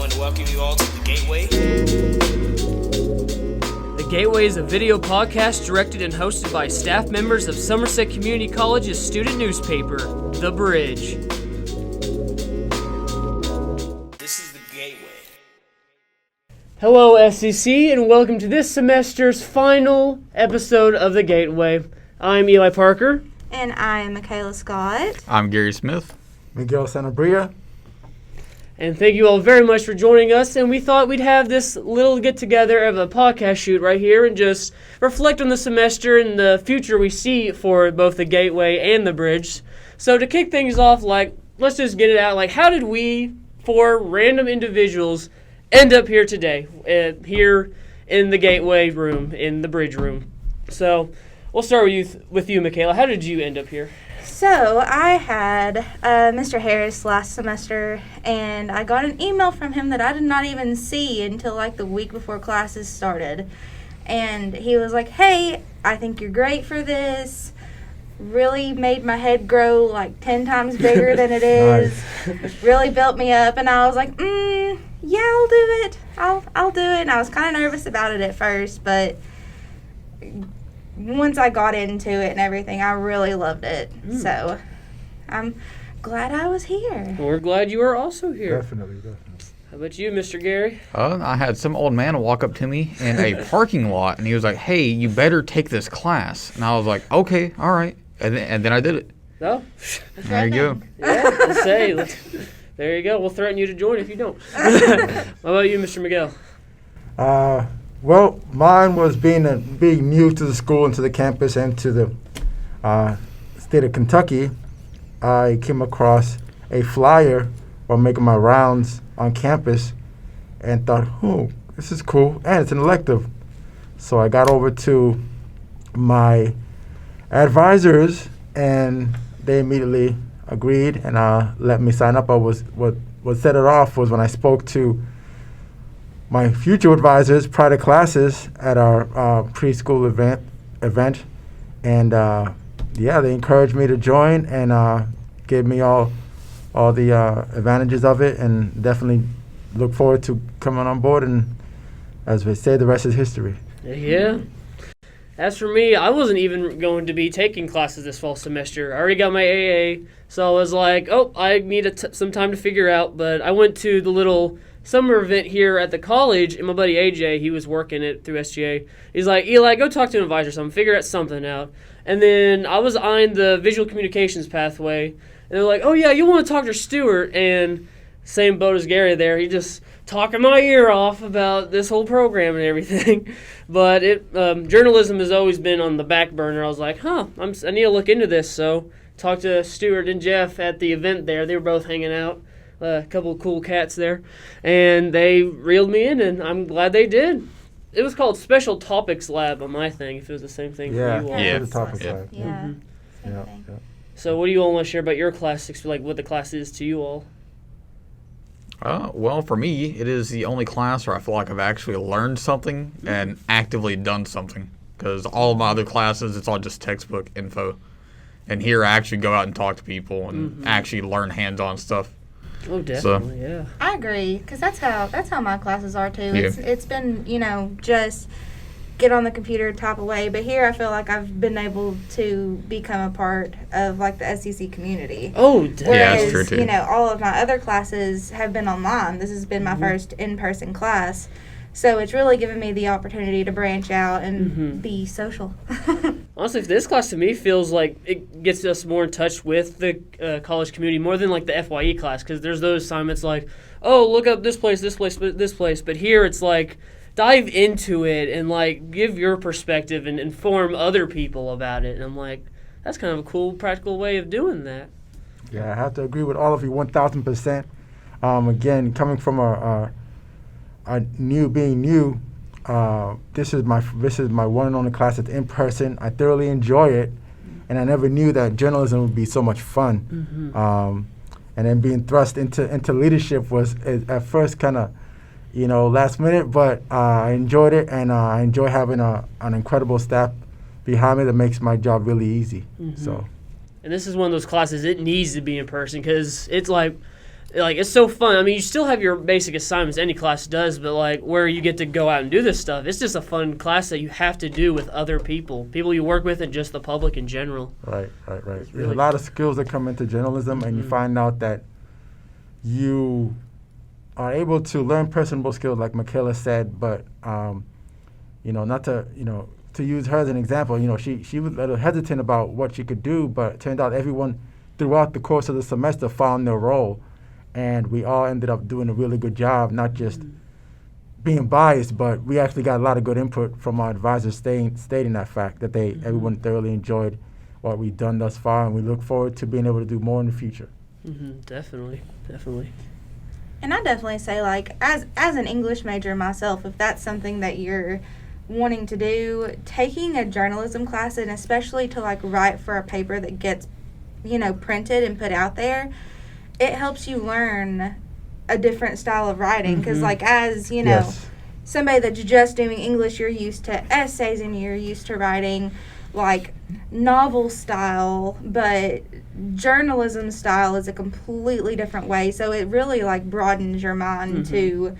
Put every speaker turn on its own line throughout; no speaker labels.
want to welcome you all to The Gateway.
The Gateway is a video podcast directed and hosted by staff members of Somerset Community College's student newspaper, The Bridge.
This is The Gateway.
Hello, SEC, and welcome to this semester's final episode of The Gateway. I'm Eli Parker.
And I'm Michaela Scott.
I'm Gary Smith.
Miguel Sanabria.
And thank you all very much for joining us. And we thought we'd have this little get-together of a podcast shoot right here and just reflect on the semester and the future we see for both the Gateway and the Bridge. So to kick things off, let's just get it out. How did we, four random individuals, end up here today, here in the Gateway room, in the Bridge room? So we'll start with you, Michaela. How did you end up here?
So I had Mr. Harris last semester, and I got an email from him that I did not even see until the week before classes started. And he was like, "Hey, I think you're great for this." Really made my head grow 10 times bigger than it is.
Nice.
Really built me up, and I was like, yeah, I'll do it. I'll do it. And I was kind of nervous about it at first, but once I got into it and everything, I really loved it. So I'm glad I was here.
We're glad you are also here.
Definitely.
How about you, Mr. Gary?
I had some old man walk up to me in a parking lot, and he was like, "Hey, you better take this class." And I was like, "Okay, all right." And then I did it.
No?
There you go.
Yeah, let's say. There you go. We'll threaten you to join if you don't. How about you, Mr. Miguel?
Well, mine was being new to the school and to the campus and to the state of Kentucky. I came across a flyer while making my rounds on campus and thought, "Oh, this is cool, and it's an elective." So I got over to my advisors, and they immediately agreed and let me sign up. What set it off was when I spoke to my future advisors prior to classes at our preschool event, and they encouraged me to join and gave me all the advantages of it, and definitely look forward to coming on board. And as we say, the rest is history.
Yeah. As for me, I wasn't even going to be taking classes this fall semester. I already got my AA, so I was like, I need some time to figure out. But I went to the little summer event here at the college, and my buddy AJ, he was working it through SGA. He's like, "Eli, go talk to an advisor or something, figure something out." And then I was eyeing the visual communications pathway, and they're like, "Oh yeah, you want to talk to Stuart?" And same boat as Gary there, he just talking my ear off about this whole program and everything. But journalism has always been on the back burner. I was like, I need to look into this. So talked to Stuart and Jeff at the event there. They were both hanging out. A couple of cool cats there, and they reeled me in, and I'm glad they did. It was called Special Topics Lab on my thing, if it was the same thing for you all.
Yeah.
The topic
Yeah.
lab.
Yeah. Same
Yeah.
thing.
So what do you all want to share about your class, what the class is to you all?
Well, for me, it is the only class where I feel like I've actually learned something and actively done something. Because all of my other classes, it's all just textbook info. And here I actually go out and talk to people and actually learn hands-on stuff.
Oh, definitely, yeah.
I agree, because that's how my classes are too.
Yeah.
It's been just get on the computer, type away. But here I feel like I've been able to become a part of the SEC community.
Oh, definitely.
Yeah, that's
Whereas,
true, too.
all of my other classes have been online. This has been my first in-person class. So it's really given me the opportunity to branch out and be social.
Honestly, this class to me feels like it gets us more in touch with the college community more than the FYE class, because there's those assignments look up this place, this place, this place. But here it's dive into it and give your perspective and inform other people about it. And I'm like, that's kind of a cool practical way of doing that.
Yeah, I have to agree with all of you 1,000%. Again, coming from being new, this is my one and only class that's in person. I thoroughly enjoy it, and I never knew that journalism would be so much fun. And then being thrust into leadership was at first kind of last minute, but I enjoyed it, and I enjoy having an incredible staff behind me that makes my job really easy. So,
and this is one of those classes, it needs to be in person, because it's like, it's so fun. I mean, you still have your basic assignments, any class does, but like where you get to go out and do this stuff, it's just a fun class that you have to do with other people you work with, and just the public in general.
Right. There's
really
a lot of skills that come into journalism, and you find out that you are able to learn personable skills, like Michaela said, but not to use her as an example, she was a little hesitant about what she could do, but it turned out everyone throughout the course of the semester found their role, and we all ended up doing a really good job, not just being biased, but we actually got a lot of good input from our advisors stating that fact, that everyone thoroughly enjoyed what we've done thus far, and we look forward to being able to do more in the future.
Definitely.
And I definitely say, like, as an English major myself, if that's something that you're wanting to do, taking a journalism class, and especially to, like, write for a paper that gets, printed and put out there, it helps you learn a different style of writing. Because, like, as,
Yes.
somebody that's just doing English, you're used to essays and you're used to writing, like, novel style, but journalism style is a completely different way. So it really, like, broadens your mind to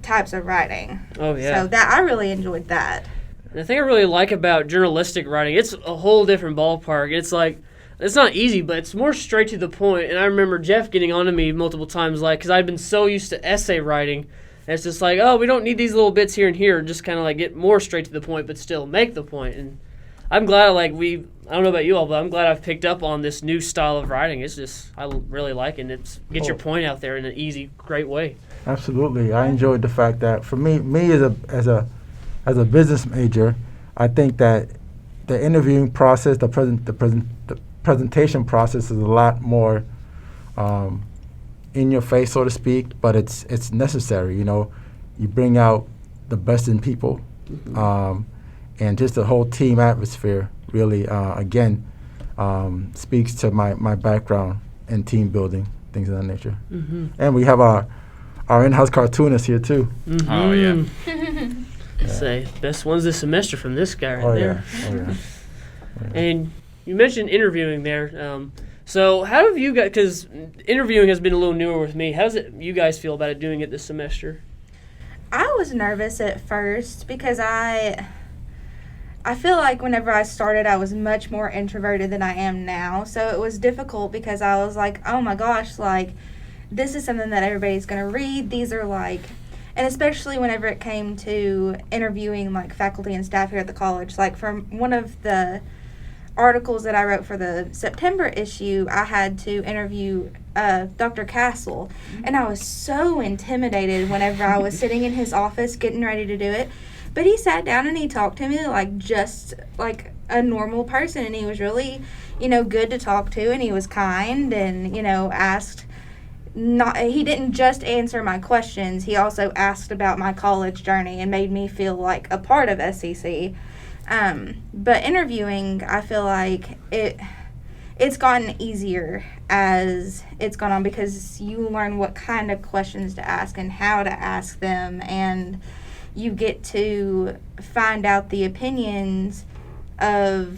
types of writing.
Oh, yeah.
So that I really enjoyed that.
And the thing I really like about journalistic writing, it's a whole different ballpark. It's like, it's not easy, but it's more straight to the point. And I remember Jeff getting on to me multiple times, like, because I'd been so used to essay writing. And it's just like, oh, we don't need these little bits here and here. Just kind of like get more straight to the point, but still make the point. And I'm glad, like, I don't know about you all, but I'm glad I've picked up on this new style of writing. It's just, I really like it. It's get your point out there in an easy, great way.
Absolutely. I enjoyed the fact that for me as a business major, I think that the interviewing process, the presentation process is a lot more in your face, so to speak, but it's necessary. You bring out the best in people, and just the whole team atmosphere really speaks to my background in team building, things of that nature. And we have our in-house cartoonist here too.
Oh, yeah.
Say, best ones this semester from this guy right
Oh
there.
yeah. Oh yeah.
And you mentioned interviewing there. So how have you guys, because interviewing has been a little newer with me, how does you guys feel about it doing it this semester?
I was nervous at first because I feel like whenever I started, I was much more introverted than I am now. So it was difficult because I was like, oh my gosh, like, this is something that everybody's going to read. These are like, and especially whenever it came to interviewing like faculty and staff here at the college, like from one of the articles that I wrote for the September issue, I had to interview Dr. Castle, and I was so intimidated whenever I was sitting in his office getting ready to do it. But he sat down and he talked to me like just like a normal person, and he was really, good to talk to, and he was kind, and asked. He didn't just answer my questions. He also asked about my college journey and made me feel like a part of SEC. But interviewing, I feel like it's gotten easier as it's gone on, because you learn what kind of questions to ask and how to ask them, and you get to find out the opinions of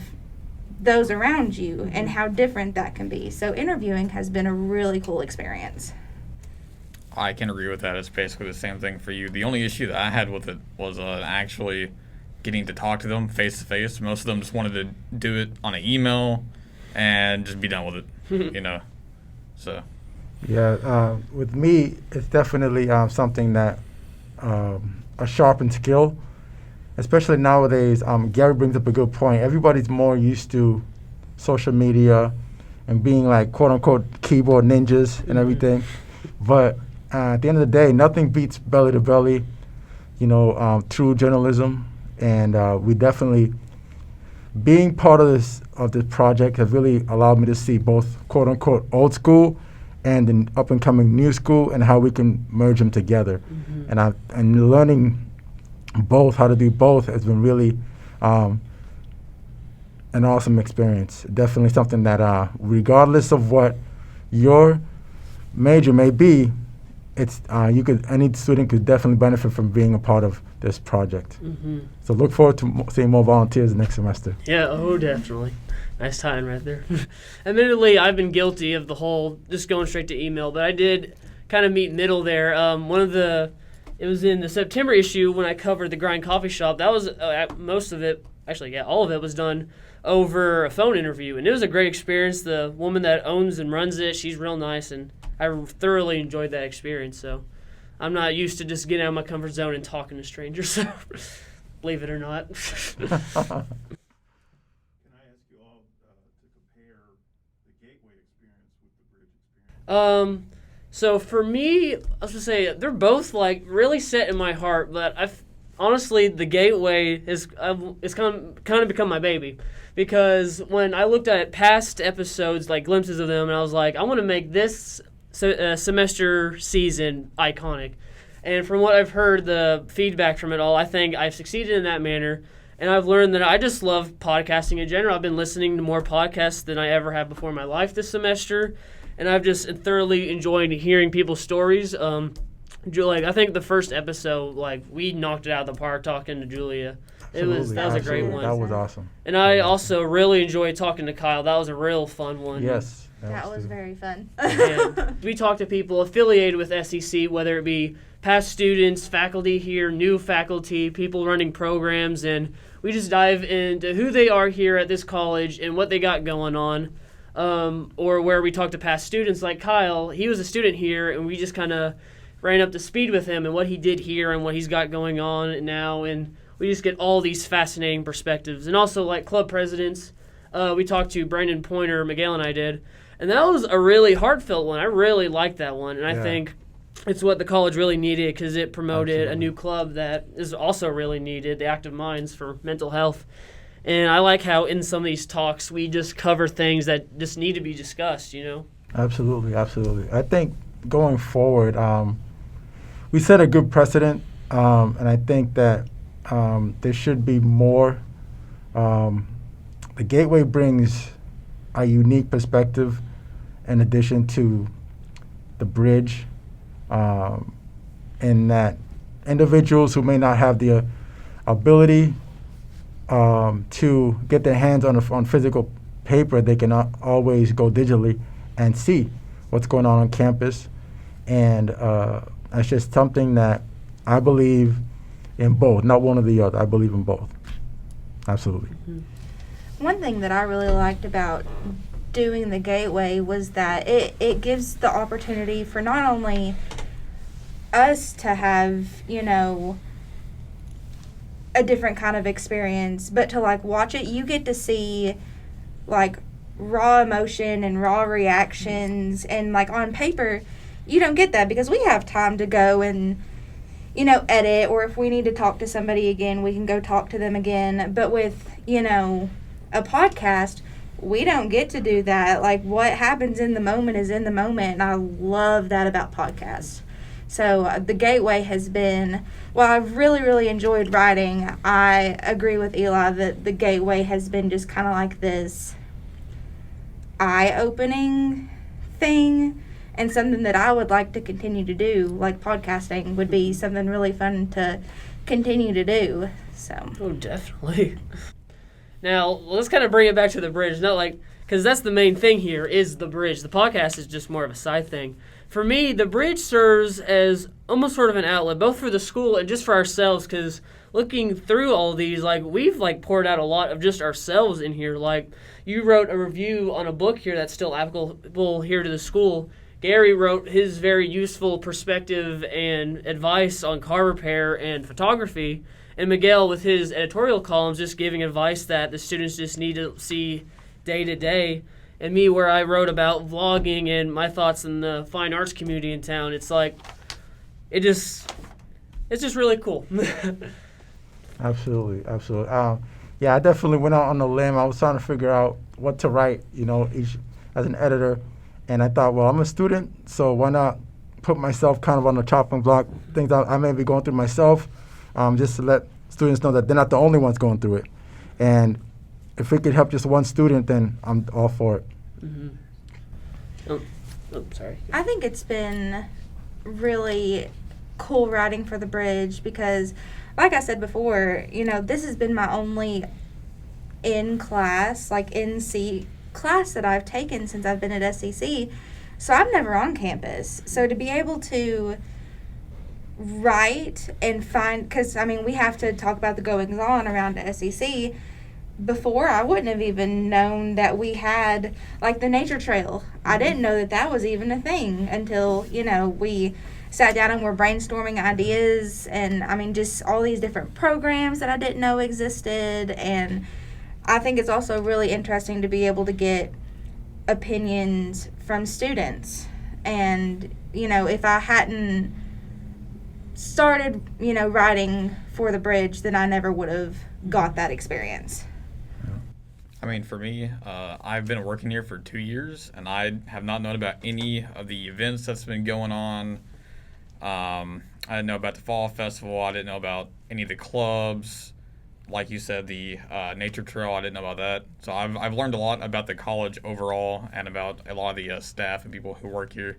those around you and how different that can be. So interviewing has been a really cool experience.
I can agree with that. It's basically the same thing for you. The only issue that I had with it was actually getting to talk to them face to face. Most of them just wanted to do it on an email and just be done with it, So.
Yeah, with me, it's definitely something that a sharpened skill. Especially nowadays, Gary brings up a good point. Everybody's more used to social media and being like quote-unquote keyboard ninjas and everything. But at the end of the day, nothing beats belly-to-belly, true journalism. And we definitely, being part of this project has really allowed me to see both quote-unquote old school and the up-and-coming new school, and how we can merge them together. And learning how to do both has been really an awesome experience. Definitely something that, regardless of what your major may be, any student could definitely benefit from being a part of this project. So look forward to seeing more volunteers next semester.
Yeah, definitely. Nice time right there. Admittedly, I've been guilty of the whole just going straight to email, but I did kind of meet middle there. It was in the September issue when I covered the Grind Coffee Shop. That was most of it, actually, yeah, all of it was done over a phone interview, and it was a great experience. The woman that owns and runs it, she's real nice, and I thoroughly enjoyed that experience. So I'm not used to just getting out of my comfort zone and talking to strangers, so believe it or not.
Can I ask you all to compare the Gateway experience with the Bridge experience?
So for me, I was gonna say they're both like really set in my heart, but honestly the Gateway is it's kind of become my baby, because when I looked at past episodes, like glimpses of them, and I was like, I want to make this semester season iconic. And from what I've heard, the feedback from it all, I think I've succeeded in that manner. And I've learned that I just love podcasting in general. I've been listening to more podcasts than I ever have before in my life this semester. And I've just thoroughly enjoyed hearing people's stories. I think the first episode, like, we knocked it out of the park talking to Julia. That was a great one.
That was awesome.
And I also really enjoyed talking to Kyle. That was a real fun one.
Yes.
That was very fun.
And we talked to people affiliated with SEC, whether it be past students, faculty here, new faculty, people running programs, and we just dive into who they are here at this college and what they got going on. Or where we talk to past students like Kyle. He was a student here, and we just kind of ran up to speed with him and what he did here and what he's got going on now, and we just get all these fascinating perspectives. And also, like club presidents, we talked to Brandon Pointer, Miguel and I did, and that was a really heartfelt one. I really liked that one, and I think it's what the college really needed, because it promoted a new club that is also really needed, the Active Minds for mental health. And I like how in some of these talks we just cover things that just need to be discussed, you know?
Absolutely. I think going forward, we set a good precedent, and I think that there should be more. The Gateway brings a unique perspective in addition to the Bridge, in that individuals who may not have the ability to get their hands on physical paper, they can always go digitally and see what's going on campus. And that's just something that I believe in both, not one or the other. I believe in both. Absolutely.
Mm-hmm.
One thing that I really liked about doing the Gateway was that it gives the opportunity for not only us to have, you know, a different kind of experience, but to like watch it, you get to see like raw emotion and raw reactions, and like on paper you don't get that because we have time to go and, you know, edit, or if we need to talk to somebody again, we can go talk to them again. But with, you know, a podcast, we don't get to do that. Like, what happens in the moment is in the moment, and I love that about podcasts. So the Gateway has been, well, I've really, really enjoyed writing. I agree with Eli that the Gateway has been just kind of like this eye-opening thing, and something that I would like to continue to do. Like podcasting would be something really fun to continue to do. So.
Oh, definitely. Now, let's kind of bring it back to the Bridge. Not like, because that's the main thing here is the Bridge. The podcast is just more of a side thing. For me, the Bridge serves as almost sort of an outlet, both for the school and just for ourselves, because looking through all these, like, we've, like, poured out a lot of just ourselves in here. Like, you wrote a review on a book here that's still applicable here to the school. Gary wrote his very useful perspective and advice on car repair and photography, and Miguel with his editorial columns just giving advice that the students just need to see day to day. And me, where I wrote about vlogging and my thoughts in the fine arts community in town. It's like, it's just really cool.
Absolutely. Yeah, I definitely went out on a limb. I was trying to figure out what to write, you know, as an editor. And I thought, well, I'm a student, so why not put myself kind of on the chopping block, things I may be going through myself, just to let students know that they're not the only ones going through it. And if it could help just one student, then I'm all for it.
Mm-hmm. Oh, sorry.
I think it's been really cool writing for the Bridge because, like I said before, you know, this has been my only in-class, like in-seat class that I've taken since I've been at SEC. So I'm never on campus. So to be able to write and find, because I mean, we have to talk about the goings on around the SEC. Before, I wouldn't have even known that we had like the nature trail. I didn't know that that was even a thing until, you know, we sat down and were brainstorming ideas, and I mean, just all these different programs that I didn't know existed. And I think it's also really interesting to be able to get opinions from students. And, you know, if I hadn't started, you know, writing for the bridge, then I never would have got that experience.
I mean, for me, I've been working here for 2 years, and I have not known about any of the events that's been going on. I didn't know about the Fall Festival. I didn't know about any of the clubs. Like you said, the nature trail, I didn't know about that. So I've learned a lot about the college overall and about a lot of the staff and people who work here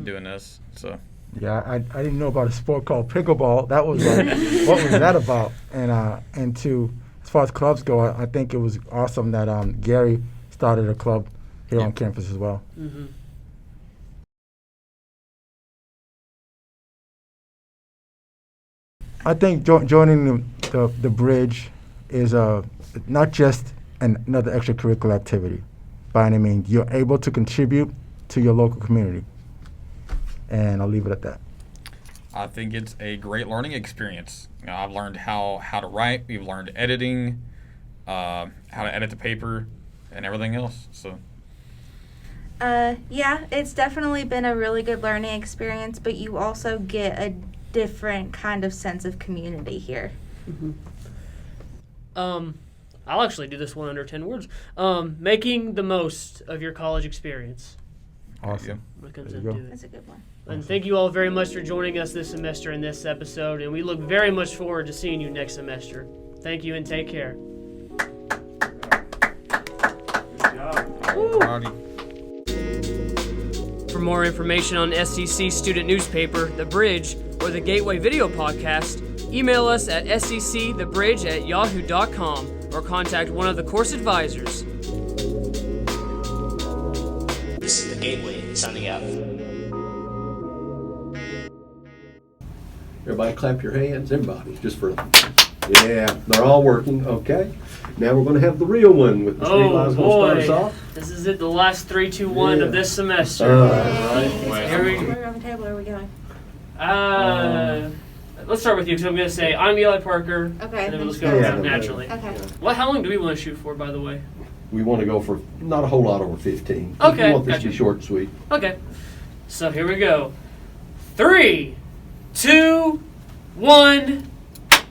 doing this. So
Yeah, I didn't know about a sport called pickleball. That was like, what was that about? And to as far as clubs go, I think it was awesome that Gary started a club here on campus as well.
Mm-hmm.
I think joining the bridge is not just another extracurricular activity by any means. You're able to contribute to your local community, and I'll leave it at that.
I think it's a great learning experience. You know, I've learned how to write. We've learned editing, how to edit the paper, and everything else. So.
Yeah, it's definitely been a really good learning experience, but you also get a different kind of sense of community here.
Mm-hmm. I'll actually do this one under 10 words. Making the most of your college experience.
Awesome.
What comes
There you
into
go.
it.
That's a good one.
And thank you all very much for joining us this semester in this episode, and we look very much forward to seeing you next semester. Thank you and take care.
Good job.
Alrighty.
For more information on SCC student newspaper, The Bridge, or the Gateway Video Podcast, email us at sccthebridge@yahoo.com or contact one of the course advisors.
This is the Gateway, signing out.
Everybody clap your hands, everybody, just for, yeah, they're all working, okay. Now we're gonna have the real one with Mr. Eli's gonna start us off.
This is it, the last 3, 2, 1 of this semester. Here we go.
Where on the table are we going?
Let's start with you, because I'm going to say, I'm Eli Parker.
Okay.
And then we'll just
then
go
Yeah,
around
no,
naturally.
Okay.
How long do we want to shoot for, by the way?
We wanna go for not a whole lot over 15.
Okay,
We want this to
gotcha.
be short and sweet.
Okay. So here we go. 3, 2, 1.